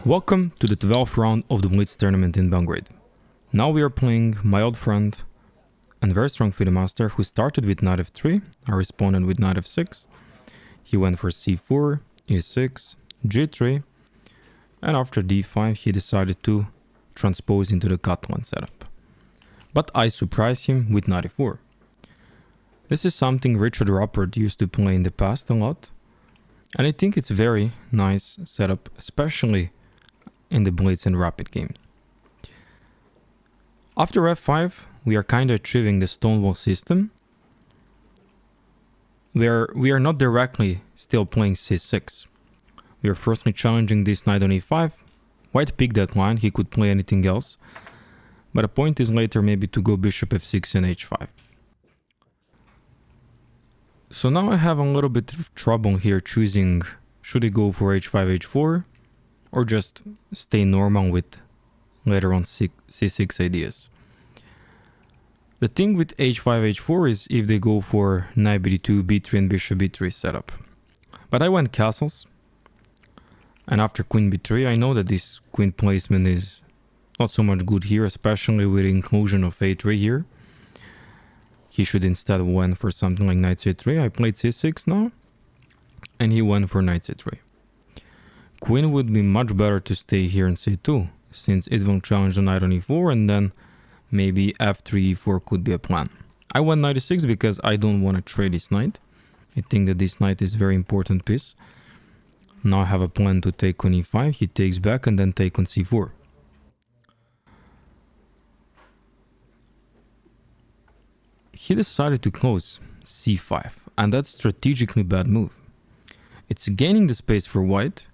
Welcome to the 12th round of the Blitz tournament in Belgrade. Now we are playing my old friend and very strong FIDE master who started with knight f3, I responded with knight f6. He went for c4, e6, g3, and after d5 he decided to transpose into the Catalan setup. But I surprised him with knight e4. This is something Richard Ruppert used to play in the past a lot, and I think it's a very nice setup, especially in the Blitz and Rapid game. After f5, we are kind of achieving the Stonewall system, where we are not directly still playing c6. We are firstly challenging this knight on e5. White picked that line, he could play anything else, but the point is later maybe to go bishop f6 and h5. So now I have a little bit of trouble here choosing, should I go for h5, h4, or just stay normal with later on c6 ideas. The thing with h5, h4 is if they go for knight bd2, b3 and bishop b3 setup. But I went castles, and after queen b3 I know that this queen placement is not so much good here, especially with the inclusion of a3 here. He should instead went for something like knight c3. I played c6 now, and he went for knight c3. Queen would be much better to stay here in c2, since it will challenge the knight on e4, and then maybe f3, e4 could be a plan. I went knight e6 because I don't want to trade this knight. I think that this knight is a very important piece. Now I have a plan to take on e5, he takes back, and then take on c4. He decided to close c5, and that's strategically bad move. It's gaining the space for white,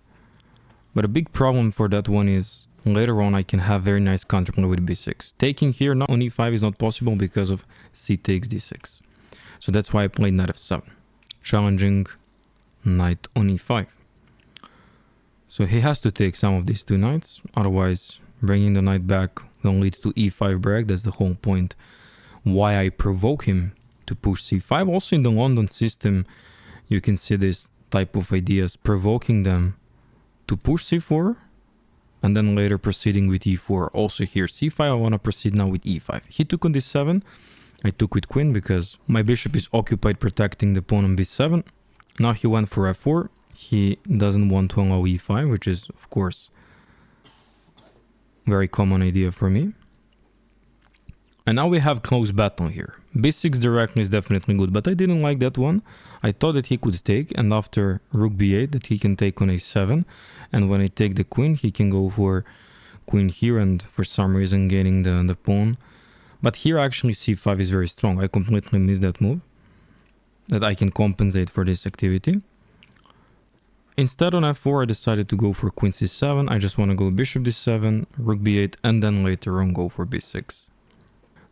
but a big problem for that one is later on I can have very nice counterplay with b6. Taking here now on e5 is not possible because of c takes d6. So that's why I played knight f7, challenging knight on e5. So he has to take some of these two knights, otherwise bringing the knight back will lead to e5 break. That's the whole point why I provoke him to push c5. Also in the London system you can see this type of ideas, provoking them to push c4 and then later proceeding with e4. Also here c5, I want to proceed now with e5. He took on d7, I took with queen because my bishop is occupied protecting the pawn on b7. Now he went for f4. He doesn't want to allow e5, which is of course very common idea for me. And now we have close battle here. b6 directly is definitely good, but I didn't like that one. I thought that he could take, and after rook b8 that he can take on a7, and when I take the queen he can go for queen here and for some reason gaining the pawn. But here actually c5 is very strong. I completely missed that move, that I can compensate for this activity. Instead on f4 I decided to go for queen c7. I just want to go bishop d7, rook b8, and then later on go for b6.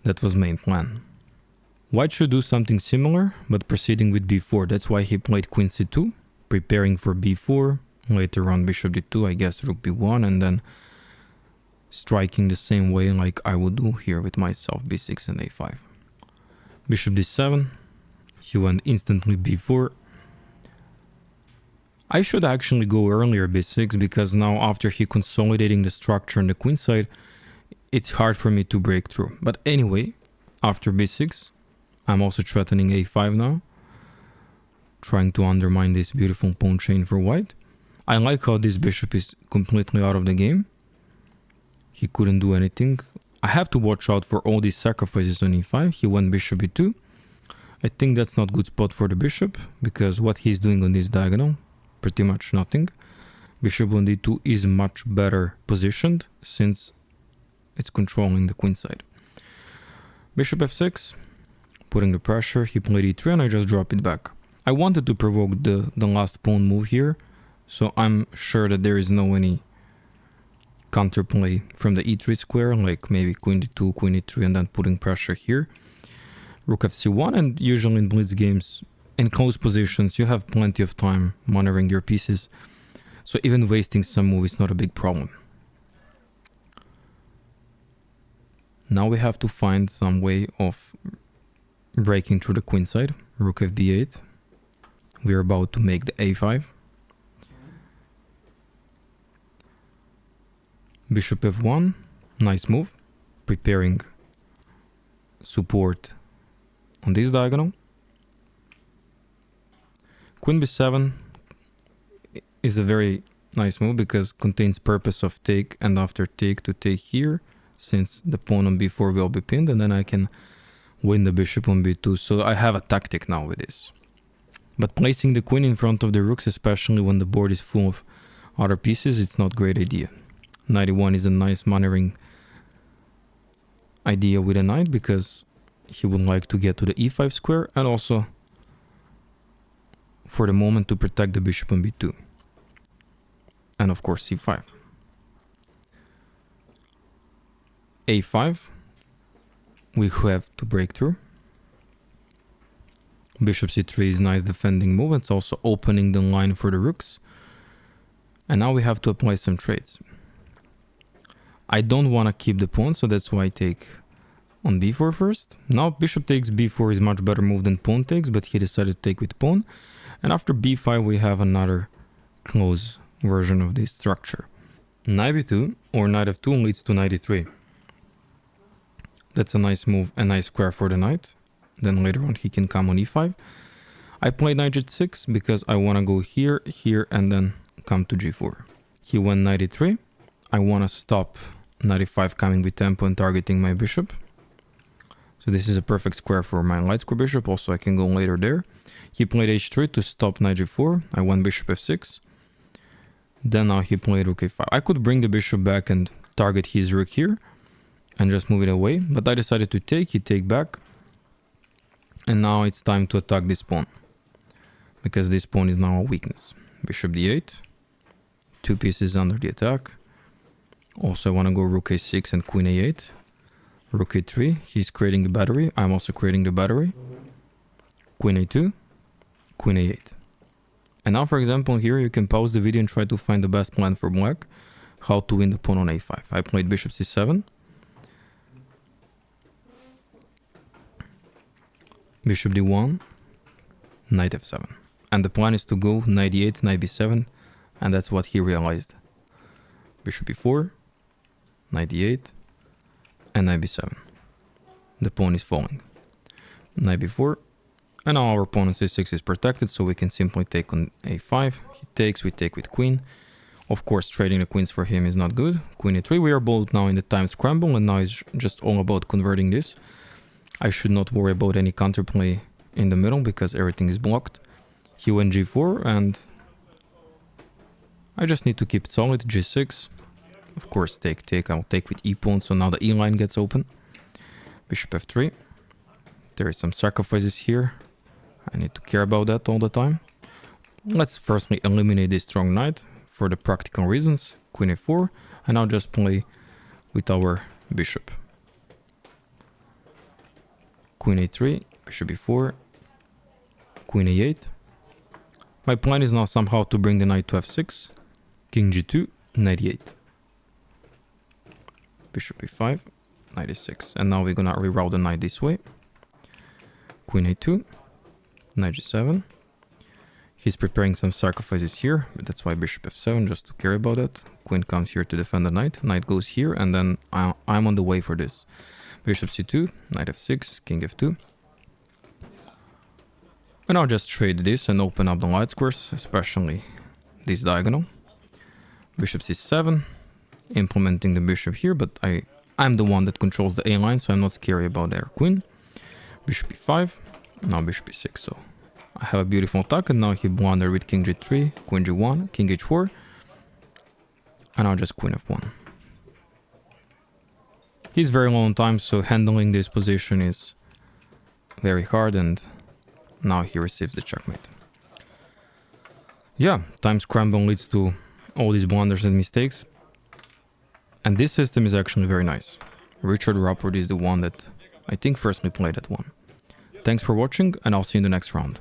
That was main plan. White should do something similar, but proceeding with b4. That's why he played queen c2, preparing for b4. Later on bishop d2, I guess rook b1, and then striking the same way like I would do here with myself, b6 and a5. Bishop d7, he went instantly b4. I should actually go earlier b6, because now after he consolidating the structure on the queen side, it's hard for me to break through. But anyway, after b6, I'm also threatening a5 now, trying to undermine this beautiful pawn chain for white. I like how this bishop is completely out of the game. He couldn't do anything. I have to watch out for all these sacrifices on e5. He went bishop e2. I think that's not good spot for the bishop, because what he's doing on this diagonal, pretty much nothing. Bishop on d2 is much better positioned since it's controlling the queen side. Bishop f6, putting the pressure. He played e3 and I just drop it back. I wanted to provoke the last pawn move here, so I'm sure that there is no any counterplay from the e3 square, like maybe queen d2, queen e3, and then putting pressure here. Rook fc1, and usually in blitz games, in close positions, you have plenty of time maneuvering your pieces, so even wasting some move is not a big problem. Now we have to find some way of breaking through the queen side. Rook fb8. We are about to make the a5. Bishop f1, nice move, preparing support on this diagonal. Queen b7 is a very nice move because contains purpose of take, and after take to take here, since the pawn on b4 will be pinned, and then I can win the bishop on b2. So I have a tactic now with this. But placing the queen in front of the rooks, especially when the board is full of other pieces, it's not a great idea. Knight e1 is a nice maneuvering idea with a knight because he would like to get to the e5 square, and also for the moment to protect the bishop on b2. And of course c5. a5, we have to break through. Bishop c3 is nice defending move. It's also opening the line for the rooks. And now we have to apply some trades. I don't want to keep the pawn, so that's why I take on b4 first. Now bishop takes b4 is much better move than pawn takes, but he decided to take with pawn. And after b5 we have another close version of this structure. Knight b2 or knight f2 leads to knight e3. That's a nice move, a nice square for the knight. Then later on he can come on e5. I played knight g6 because I want to go here, here, and then come to g4. He went knight e3. I want to stop knight e5 coming with tempo and targeting my bishop. So this is a perfect square for my light square bishop. Also I can go later there. He played h3 to stop knight g4. I went bishop f6. Then now he played rook a5. I could bring the bishop back and target his rook here and just move it away, but I decided to take. He take back. And now it's time to attack this pawn, because this pawn is now a weakness. Bishop d8, 2 pieces under the attack. Also I want to go rook a6 and queen a8. Rook a3, he's creating the battery. I'm also creating the battery. Queen a2, queen a8. And now, for example, here you can pause the video and try to find the best plan for black, how to win the pawn on a5. I played bishop c7. Bishop d1, knight f7. And the plan is to go knight d8, knight b7, and that's what he realized. Bishop b4, knight d8, and knight b7. The pawn is falling. Knight b4, and now our pawn on c6 is protected, so we can simply take on a5. He takes, we take with queen. Of course, trading the queens for him is not good. Queen a3, we are both now in the time scramble, and now it's just all about converting this. I should not worry about any counterplay in the middle because everything is blocked. He went g4 and I just need to keep it solid. G6. Of course, take. I'll take with e-pawn, so now the e line gets open. Bishop f3. There is some sacrifices here. I need to care about that all the time. Let's firstly eliminate this strong knight for the practical reasons. Queen a4. And I'll just play with our bishop. Queen a3, bishop b4, queen a8. My plan is now somehow to bring the knight to f6, king g2, knight e8. Bishop e5, knight e6. And now we're gonna reroute the knight this way. Queen a2, knight g7. He's preparing some sacrifices here, but that's why bishop f7, just to care about it. Queen comes here to defend the knight. Knight goes here, and then I'm on the way for this. Bishop c2, knight f6, king f2. And I'll just trade this and open up the light squares, especially this diagonal. Bishop c7, implementing the bishop here, but I'm the one that controls the A line, so I'm not scary about their queen. Bishop e5, now bishop e6, so I have a beautiful attack, and now he blundered with king g3, queen g1, king h4, and now just queen f1. He's very low on time, so handling this position is very hard, and now he receives the checkmate. Yeah, time scramble leads to all these blunders and mistakes. And this system is actually very nice. Richard Rapport is the one that I think firstly played that one. Thanks for watching, and I'll see you in the next round.